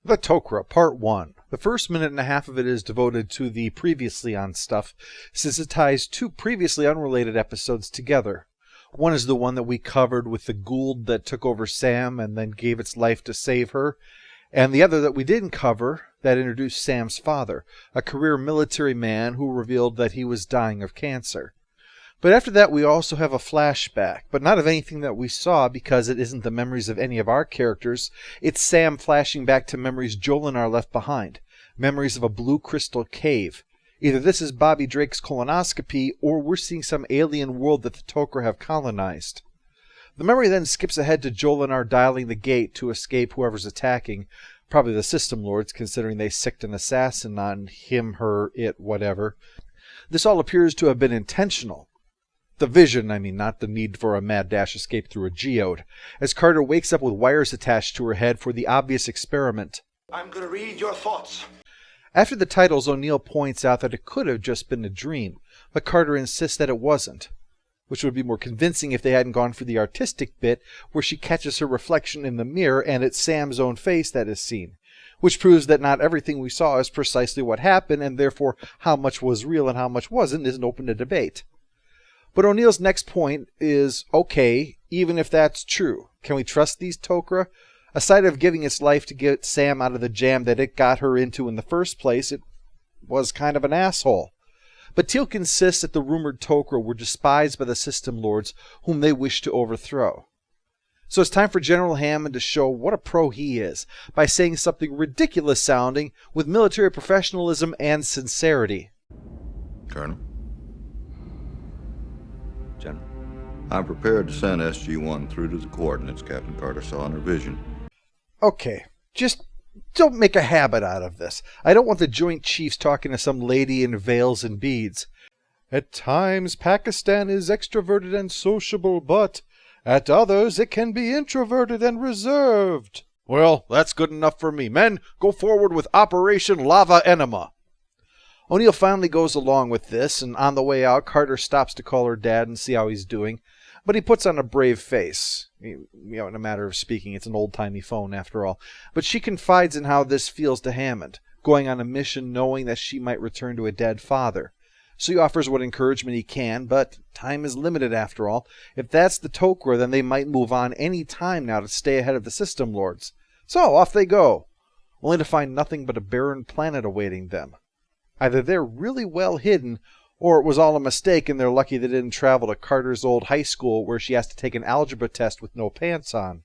The Tok'ra, Part 1. The first minute and a half of it is devoted to the previously on stuff, since it ties two previously unrelated episodes together. One is the one that we covered with the Gould that took over Sam and then gave its life to save her, and the other that we didn't cover that introduced Sam's father, a career military man who revealed that he was dying of cancer. But after that we also have a flashback, but not of anything that we saw because it isn't the memories of any of our characters. It's Sam flashing back to memories Jolinar left behind, memories of a blue crystal cave. Either this is Bobby Drake's colonoscopy, or we're seeing some alien world that the Tok'ra have colonized. The memory then skips ahead to Jolinar dialing the gate to escape whoever's attacking, probably the System Lords, considering they sicked an assassin on him, her, it, whatever. This all appears to have been intentional. The vision, not the need for a mad dash escape through a geode, as Carter wakes up with wires attached to her head for the obvious experiment. I'm going to read your thoughts. After the titles, O'Neill points out that it could have just been a dream, but Carter insists that it wasn't, which would be more convincing if they hadn't gone for the artistic bit where she catches her reflection in the mirror and it's Sam's own face that is seen, which proves that not everything we saw is precisely what happened, and therefore how much was real and how much wasn't isn't open to debate. But O'Neill's next point is, okay, even if that's true, can we trust these Tok'ra? Aside of giving its life to get Sam out of the jam that it got her into in the first place, it was kind of an asshole. But Teal'c insists that the rumored Tok'ra were despised by the System Lords, whom they wished to overthrow. So it's time for General Hammond to show what a pro he is, by saying something ridiculous sounding with military professionalism and sincerity. Colonel? General, I'm prepared to send SG-1 through to the coordinates Captain Carter saw in her vision. Okay, just don't make a habit out of this. I don't want the Joint Chiefs talking to some lady in veils and beads. At times, Pakistan is extroverted and sociable, but at others it can be introverted and reserved. Well, that's good enough for me. Men, go forward with Operation Lava Enema. O'Neill finally goes along with this, and on the way out, Carter stops to call her dad and see how he's doing. But he puts on a brave face. In a matter of speaking, it's an old-timey phone after all. But she confides in how this feels to Hammond, going on a mission knowing that she might return to a dead father. So he offers what encouragement he can, but time is limited after all. If that's the Tok'ra, then they might move on any time now to stay ahead of the System Lords. So off they go, only to find nothing but a barren planet awaiting them. Either they're really well hidden, or it was all a mistake and they're lucky they didn't travel to Carter's old high school where she has to take an algebra test with no pants on.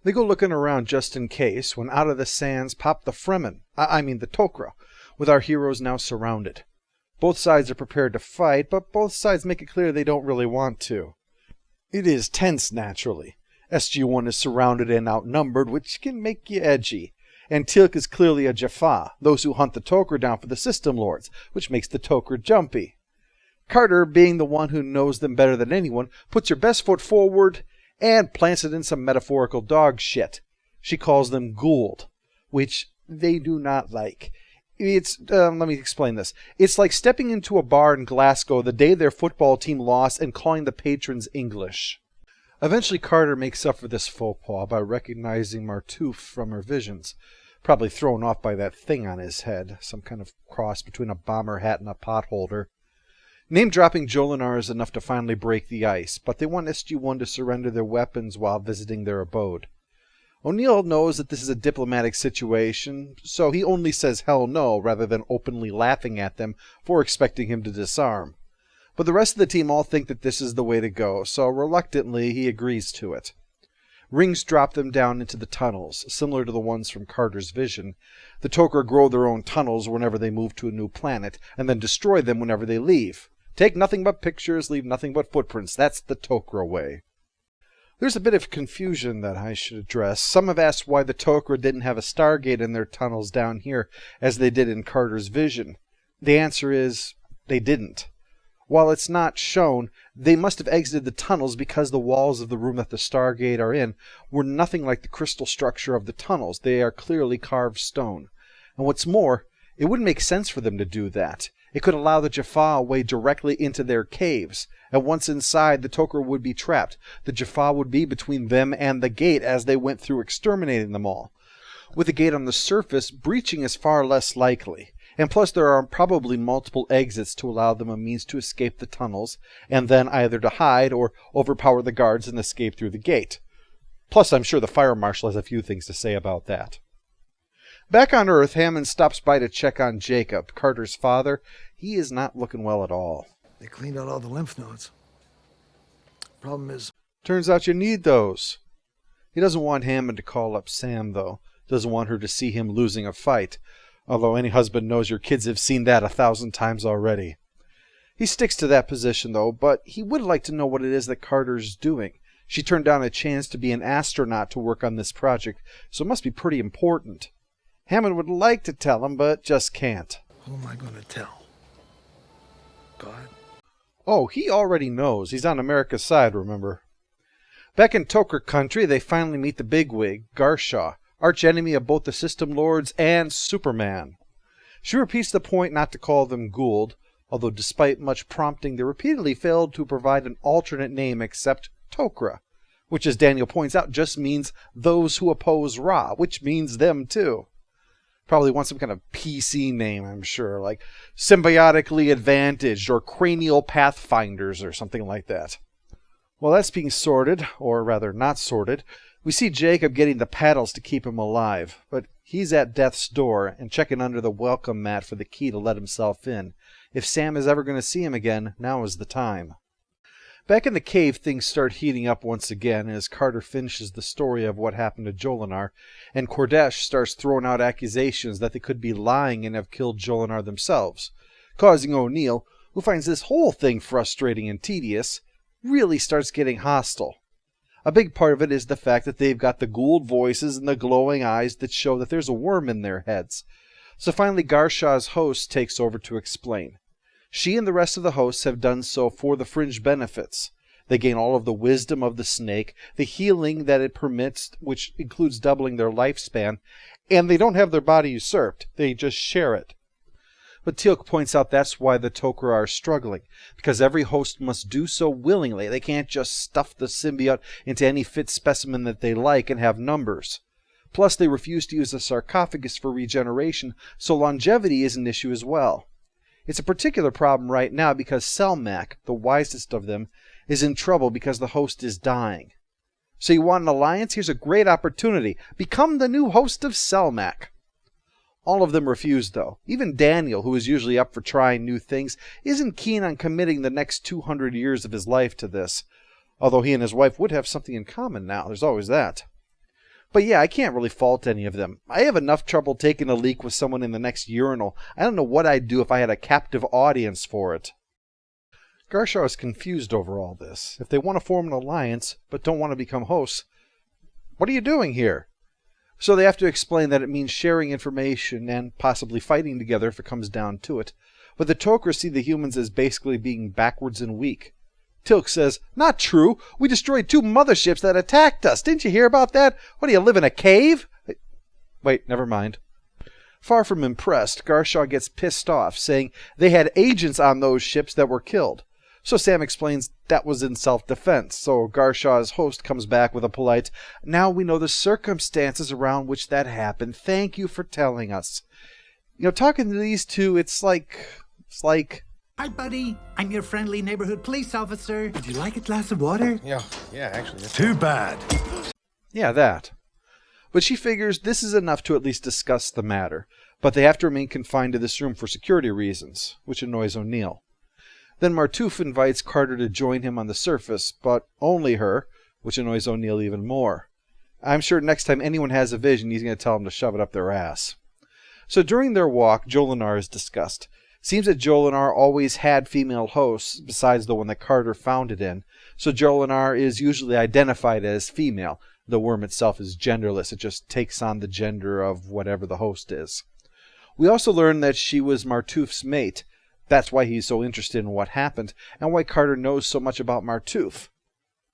They go looking around just in case, when out of the sands pop the Fremen, the Tok'ra, with our heroes now surrounded. Both sides are prepared to fight, but both sides make it clear they don't really want to. It is tense, naturally. SG-1 is surrounded and outnumbered, which can make you edgy. And Teal'c is clearly a Jaffa, those who hunt the Tok'ra down for the System Lords, which makes the Tok'ra jumpy. Carter, being the one who knows them better than anyone, puts her best foot forward and plants it in some metaphorical dog shit. She calls them Gould, which they do not like. Let me explain this. It's like stepping into a bar in Glasgow the day their football team lost and calling the patrons English. Eventually Carter makes up for this faux pas by recognizing Martouf from her visions, probably thrown off by that thing on his head, some kind of cross between a bomber hat and a potholder. Name-dropping Jolinar is enough to finally break the ice, but they want SG-1 to surrender their weapons while visiting their abode. O'Neill knows that this is a diplomatic situation, so he only says hell no rather than openly laughing at them for expecting him to disarm. But the rest of the team all think that this is the way to go, so reluctantly he agrees to it. Rings drop them down into the tunnels, similar to the ones from Carter's vision. The Tok'ra grow their own tunnels whenever they move to a new planet, and then destroy them whenever they leave. Take nothing but pictures, leave nothing but footprints. That's the Tok'ra way. There's a bit of confusion that I should address. Some have asked why the Tok'ra didn't have a Stargate in their tunnels down here, as they did in Carter's vision. The answer is, they didn't. While it's not shown, they must have exited the tunnels because the walls of the room that the Stargate are in were nothing like the crystal structure of the tunnels. They are clearly carved stone. And what's more, it wouldn't make sense for them to do that. It could allow the Jaffa a way directly into their caves, and once inside, the Tok'ra would be trapped. The Jaffa would be between them and the gate as they went through exterminating them all. With the gate on the surface, breaching is far less likely. And plus there are probably multiple exits to allow them a means to escape the tunnels, and then either to hide or overpower the guards and escape through the gate. Plus I'm sure the fire marshal has a few things to say about that. Back on Earth, Hammond stops by to check on Jacob, Carter's father. He is not looking well at all. They cleaned out all the lymph nodes. Problem is... Turns out you need those. He doesn't want Hammond to call up Sam, though. Doesn't want her to see him losing a fight. Although any husband knows your kids have seen that 1,000 times already. He sticks to that position, though, but he would like to know what it is that Carter's doing. She turned down a chance to be an astronaut to work on this project, so it must be pretty important. Hammond would like to tell him, but just can't. Who am I going to tell? God? Oh, he already knows. He's on America's side, remember? Back in Tokra country, they finally meet the bigwig, Garshaw, arch-enemy of both the System Lords and Superman. She repeats the point not to call them Gould, although despite much prompting, they repeatedly failed to provide an alternate name except Tokra, which, as Daniel points out, just means those who oppose Ra, which means them too. Probably want some kind of PC name, I'm sure, like Symbiotically Advantaged or Cranial Pathfinders or something like that. While that's being sorted, or rather not sorted, we see Jacob getting the paddles to keep him alive, but he's at death's door and checking under the welcome mat for the key to let himself in. If Sam is ever going to see him again, now is the time. Back in the cave, things start heating up once again as Carter finishes the story of what happened to Jolinar, and Kordesh starts throwing out accusations that they could be lying and have killed Jolinar themselves, causing O'Neill, who finds this whole thing frustrating and tedious, really starts getting hostile. A big part of it is the fact that they've got the Gould voices and the glowing eyes that show that there's a worm in their heads. So finally Garshaw's host takes over to explain. She and the rest of the hosts have done so for the fringe benefits. They gain all of the wisdom of the snake, the healing that it permits, which includes doubling their lifespan, and they don't have their body usurped. They just share it. But Teal'c points out that's why the Tok'ra are struggling, because every host must do so willingly. They can't just stuff the symbiote into any fit specimen that they like and have numbers. Plus, they refuse to use a sarcophagus for regeneration, so longevity is an issue as well. It's a particular problem right now because Selmak, the wisest of them, is in trouble because the host is dying. So you want an alliance? Here's a great opportunity. Become the new host of Selmak. All of them refuse, though. Even Daniel, who is usually up for trying new things, isn't keen on committing the next 200 years of his life to this. Although he and his wife would have something in common now. There's always that. But yeah, I can't really fault any of them. I have enough trouble taking a leak with someone in the next urinal. I don't know what I'd do if I had a captive audience for it. Garshaw is confused over all this. If they want to form an alliance, but don't want to become hosts, what are you doing here? So they have to explain that it means sharing information and possibly fighting together if it comes down to it. But the Tok'ra see the humans as basically being backwards and weak. Teal'c says, "Not true. We destroyed 2 motherships that attacked us. Didn't you hear about that? What do you live in a cave?" Wait, never mind. Far from impressed, Garshaw gets pissed off, saying they had agents on those ships that were killed. So Sam explains that was in self-defense, so Garshaw's host comes back with a polite, "Now we know the circumstances around which that happened. Thank you for telling us." You know, talking to these two, it's like... Hi, buddy. I'm your friendly neighborhood police officer. Would you like a glass of water? Yeah, actually. Too bad. Yeah, that. But she figures this is enough to at least discuss the matter, but they have to remain confined to this room for security reasons, which annoys O'Neill. Then Martouf invites Carter to join him on the surface, but only her, which annoys O'Neill even more. I'm sure next time anyone has a vision, he's going to tell them to shove it up their ass. So during their walk, Jolinar is discussed. Seems that Jolinar always had female hosts, besides the one that Carter found it in, so Jolinar is usually identified as female. The worm itself is genderless, it just takes on the gender of whatever the host is. We also learn that she was Martouf's mate. That's why he's so interested in what happened, and why Carter knows so much about Martouf.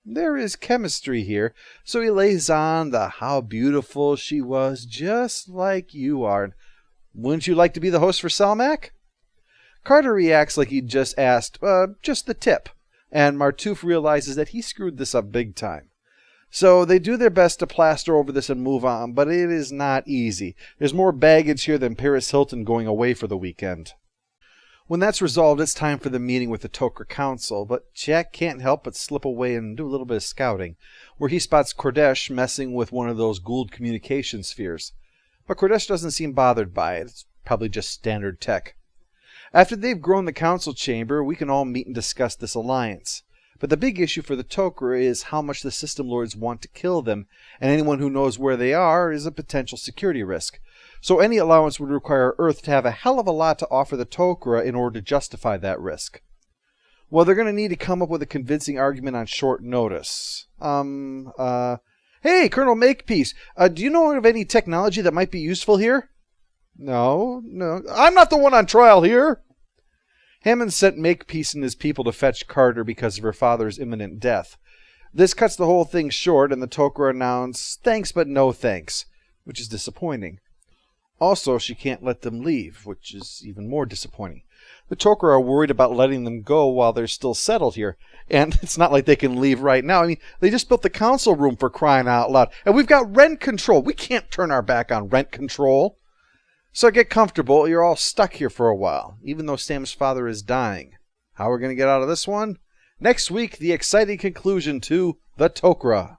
There is chemistry here, so he lays on the how beautiful she was, just like you are. Wouldn't you like to be the host for Selmak? Carter reacts like he'd just asked, just the tip, and Martouf realizes that he screwed this up big time. So they do their best to plaster over this and move on, but it is not easy. There's more baggage here than Paris Hilton going away for the weekend. When that's resolved, it's time for the meeting with the Tok'ra Council, but Jack can't help but slip away and do a little bit of scouting, where he spots Kordesh messing with one of those Gould communication spheres. But Kordesh doesn't seem bothered by it. It's probably just standard tech. After they've grown the council chamber, we can all meet and discuss this alliance. But the big issue for the Tok'ra is how much the System Lords want to kill them, and anyone who knows where they are is a potential security risk. So any allowance would require Earth to have a hell of a lot to offer the Tok'ra in order to justify that risk. Well, they're going to need to come up with a convincing argument on short notice. Hey, Colonel Makepeace, do you know of any technology that might be useful here? No, I'm not the one on trial here. Hammond sent Makepeace and his people to fetch Carter because of her father's imminent death. This cuts the whole thing short, and the Tok'ra announce, thanks but no thanks, which is disappointing. Also, she can't let them leave, which is even more disappointing. The Tok'ra are worried about letting them go while they're still settled here, and it's not like they can leave right now. I mean, they just built the council room, for crying out loud, and we've got rent control. We can't turn our back on rent control. So get comfortable. You're all stuck here for a while, even though Sam's father is dying. How we're going to get out of this one? Next week, the exciting conclusion to the Tok'ra.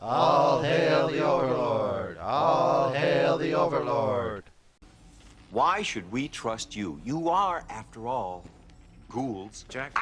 All hail the Overlord! All hail the Overlord! Why should we trust you? You are, after all, ghouls. Jack?